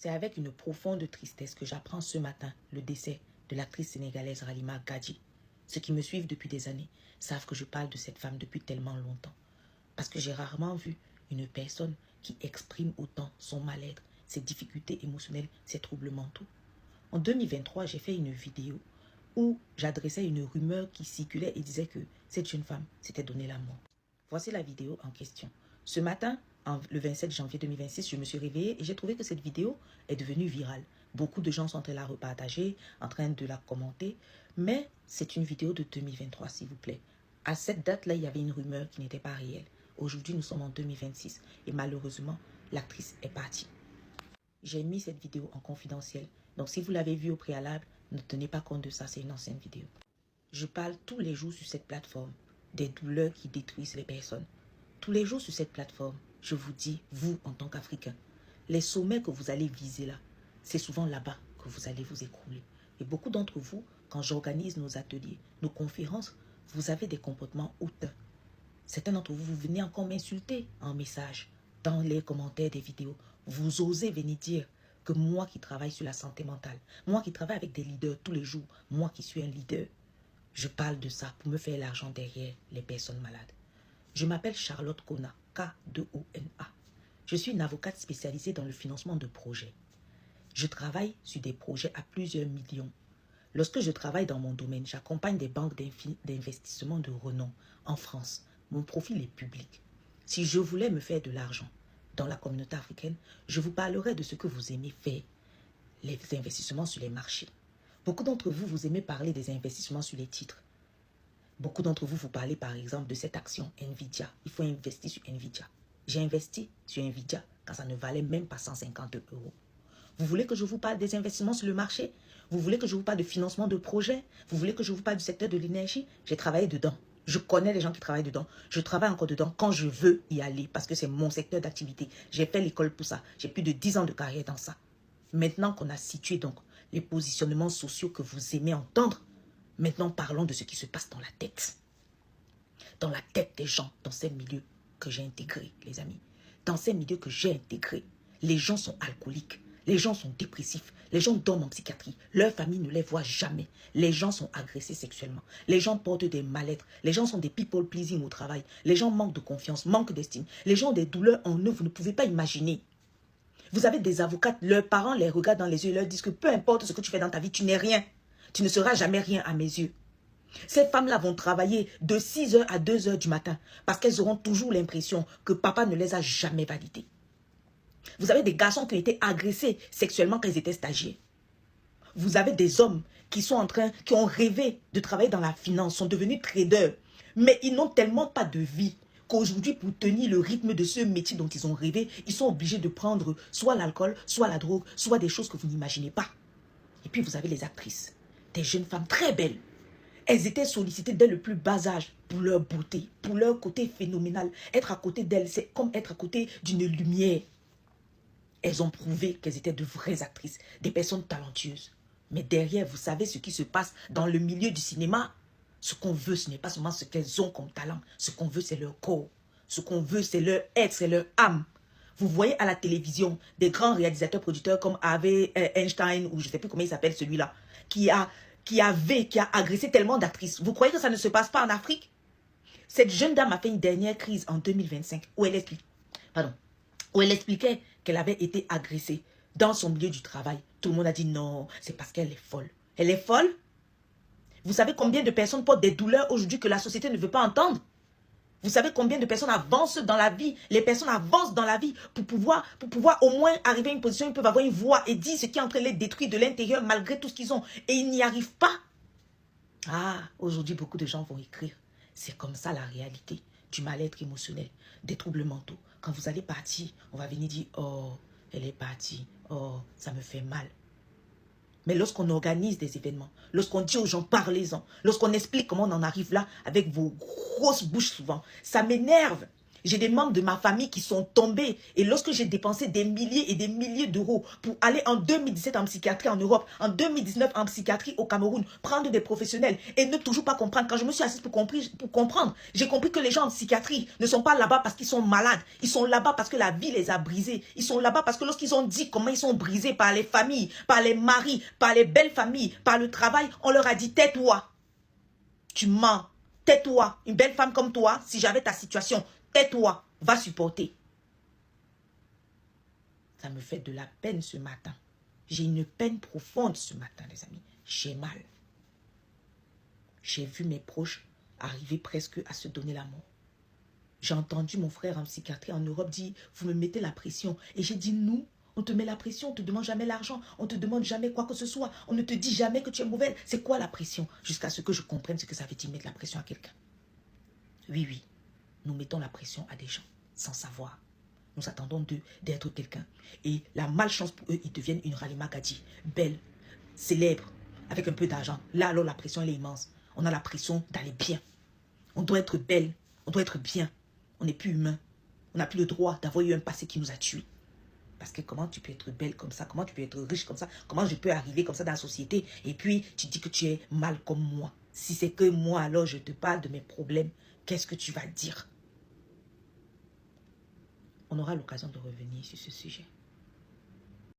C'est avec une profonde tristesse que j'apprends ce matin le décès de l'actrice sénégalaise Halima Gadji. Ceux qui me suivent depuis des années savent que je parle de cette femme depuis tellement longtemps. Parce que j'ai rarement vu une personne qui exprime autant son mal-être, ses difficultés émotionnelles, ses troubles mentaux. En 2023, j'ai fait une vidéo où j'adressais une rumeur qui circulait et disait que cette jeune femme s'était donné la mort. Voici la vidéo en question. Ce matin, le 27 janvier 2026, je me suis réveillée et j'ai trouvé que cette vidéo est devenue virale. Beaucoup de gens sont en train de la repartager, en train de la commenter, mais c'est une vidéo de 2023, s'il vous plaît. À cette date-là, il y avait une rumeur qui n'était pas réelle. Aujourd'hui, nous sommes en 2026 et malheureusement, l'actrice est partie. J'ai mis cette vidéo en confidentiel, donc si vous l'avez vue au préalable, ne tenez pas compte de ça, c'est une ancienne vidéo. Je parle tous les jours sur cette plateforme des douleurs qui détruisent les personnes. Tous les jours sur cette plateforme, je vous dis, vous en tant qu'Africains, les sommets que vous allez viser là, c'est souvent là-bas que vous allez vous écrouler. Et beaucoup d'entre vous, quand j'organise nos ateliers, nos conférences, vous avez des comportements hautains. Certains d'entre vous, vous venez encore m'insulter en message, dans les commentaires des vidéos. Vous osez venir dire que moi qui travaille sur la santé mentale, moi qui travaille avec des leaders tous les jours, moi qui suis un leader, je parle de ça pour me faire l'argent derrière les personnes malades. Je m'appelle Charlotte Kona, K-2-O-N-A. Je suis une avocate spécialisée dans le financement de projets. Je travaille sur des projets à plusieurs millions. Lorsque je travaille dans mon domaine, j'accompagne des banques d'investissement de renom en France. Mon profil est public. Si je voulais me faire de l'argent dans la communauté africaine, je vous parlerais de ce que vous aimez faire, les investissements sur les marchés. Beaucoup d'entre vous, vous aimez parler des investissements sur les titres. Beaucoup d'entre vous, vous parlez par exemple de cette action Nvidia. Il faut investir sur Nvidia. J'ai investi sur Nvidia quand ça ne valait même pas 150 euros. Vous voulez que je vous parle des investissements sur le marché? Vous voulez que je vous parle de financement de projets? Vous voulez que je vous parle du secteur de l'énergie? J'ai travaillé dedans. Je connais les gens qui travaillent dedans. Je travaille encore dedans quand je veux y aller parce que c'est mon secteur d'activité. J'ai fait l'école pour ça. J'ai plus de 10 ans de carrière dans ça. Maintenant qu'on a situé donc les positionnements sociaux que vous aimez entendre, maintenant parlons de ce qui se passe dans la tête. Dans la tête des gens, dans ces milieux que j'ai intégrés, les amis. Dans ces milieux que j'ai intégrés, les gens sont alcooliques. Les gens sont dépressifs, les gens dorment en psychiatrie, leur famille ne les voit jamais. Les gens sont agressés sexuellement, les gens portent des mal-être, les gens sont des people pleasing au travail, les gens manquent de confiance, manquent d'estime, les gens ont des douleurs en eux, vous ne pouvez pas imaginer. Vous avez des avocates, leurs parents les regardent dans les yeux et leur disent que peu importe ce que tu fais dans ta vie, tu n'es rien. Tu ne seras jamais rien à mes yeux. Ces femmes-là vont travailler de 6h à 2h du matin parce qu'elles auront toujours l'impression que papa ne les a jamais validées. Vous avez des garçons qui ont été agressés sexuellement quand ils étaient stagiaires. Vous avez des hommes qui ont rêvé de travailler dans la finance, sont devenus traders. Mais ils n'ont tellement pas de vie qu'aujourd'hui, pour tenir le rythme de ce métier dont ils ont rêvé, ils sont obligés de prendre soit l'alcool, soit la drogue, soit des choses que vous n'imaginez pas. Et puis vous avez les actrices, des jeunes femmes très belles. Elles étaient sollicitées dès le plus bas âge pour leur beauté, pour leur côté phénoménal. Être à côté d'elles, c'est comme être à côté d'une lumière. Elles ont prouvé qu'elles étaient de vraies actrices, des personnes talentueuses. Mais derrière, vous savez ce qui se passe dans le milieu du cinéma. Ce qu'on veut, ce n'est pas seulement ce qu'elles ont comme talent. Ce qu'on veut, c'est leur corps. Ce qu'on veut, c'est leur être, c'est leur âme. Vous voyez à la télévision des grands réalisateurs, producteurs comme Harvey Einstein, ou je ne sais plus comment il s'appelle celui-là, qui a agressé tellement d'actrices. Vous croyez que ça ne se passe pas en Afrique? Cette jeune dame a fait une dernière crise en 2025 où elle expliquait qu'elle avait été agressée dans son milieu du travail. Tout le monde a dit non, c'est parce qu'elle est folle. Elle est folle? Vous savez combien de personnes portent des douleurs aujourd'hui que la société ne veut pas entendre? Vous savez combien de personnes avancent dans la vie? Les personnes avancent dans la vie pour pouvoir au moins arriver à une position, ils peuvent avoir une voix et dire ce qui est en train de les détruire de l'intérieur malgré tout ce qu'ils ont. Et ils n'y arrivent pas. Ah, aujourd'hui, beaucoup de gens vont écrire. C'est comme ça la réalité du mal-être émotionnel, des troubles mentaux. Quand vous allez partir, on va venir dire, oh, elle est partie, oh, ça me fait mal. Mais lorsqu'on organise des événements, lorsqu'on dit aux gens, parlez-en, lorsqu'on explique comment on en arrive là, avec vos grosses bouches souvent, ça m'énerve. J'ai des membres de ma famille qui sont tombés. Et lorsque j'ai dépensé des milliers et des milliers d'euros pour aller en 2017 en psychiatrie en Europe, en 2019 en psychiatrie au Cameroun, prendre des professionnels et ne toujours pas comprendre. Quand je me suis assise pour comprendre, j'ai compris que les gens en psychiatrie ne sont pas là-bas parce qu'ils sont malades. Ils sont là-bas parce que la vie les a brisés. Ils sont là-bas parce que lorsqu'ils ont dit comment ils sont brisés par les familles, par les maris, par les belles familles, par le travail, on leur a dit tais-toi. Tu mens. Tais-toi. Une belle femme comme toi, si j'avais ta situation, tais-toi. Va supporter. Ça me fait de la peine ce matin. J'ai une peine profonde ce matin, les amis. J'ai mal. J'ai vu mes proches arriver presque à se donner la mort. J'ai entendu mon frère en psychiatrie en Europe dire, vous me mettez la pression. Et j'ai dit, nous, on te met la pression, on ne te demande jamais l'argent, on ne te demande jamais quoi que ce soit, on ne te dit jamais que tu es mauvaise. C'est quoi la pression? Jusqu'à ce que je comprenne ce que ça veut dire mettre la pression à quelqu'un. Oui, oui, nous mettons la pression à des gens sans savoir. Nous attendons d'eux d'être quelqu'un. Et la malchance pour eux, ils deviennent une Halima Gadji, belle, célèbre, avec un peu d'argent. Là, alors, la pression, elle est immense. On a la pression d'aller bien. On doit être belle, on doit être bien. On n'est plus humain. On n'a plus le droit d'avoir eu un passé qui nous a tués. Parce que comment tu peux être belle comme ça? Comment tu peux être riche comme ça? Comment je peux arriver comme ça dans la société? Et puis, tu dis que tu es mal comme moi. Si c'est que moi, alors je te parle de mes problèmes. Qu'est-ce que tu vas dire? On aura l'occasion de revenir sur ce sujet.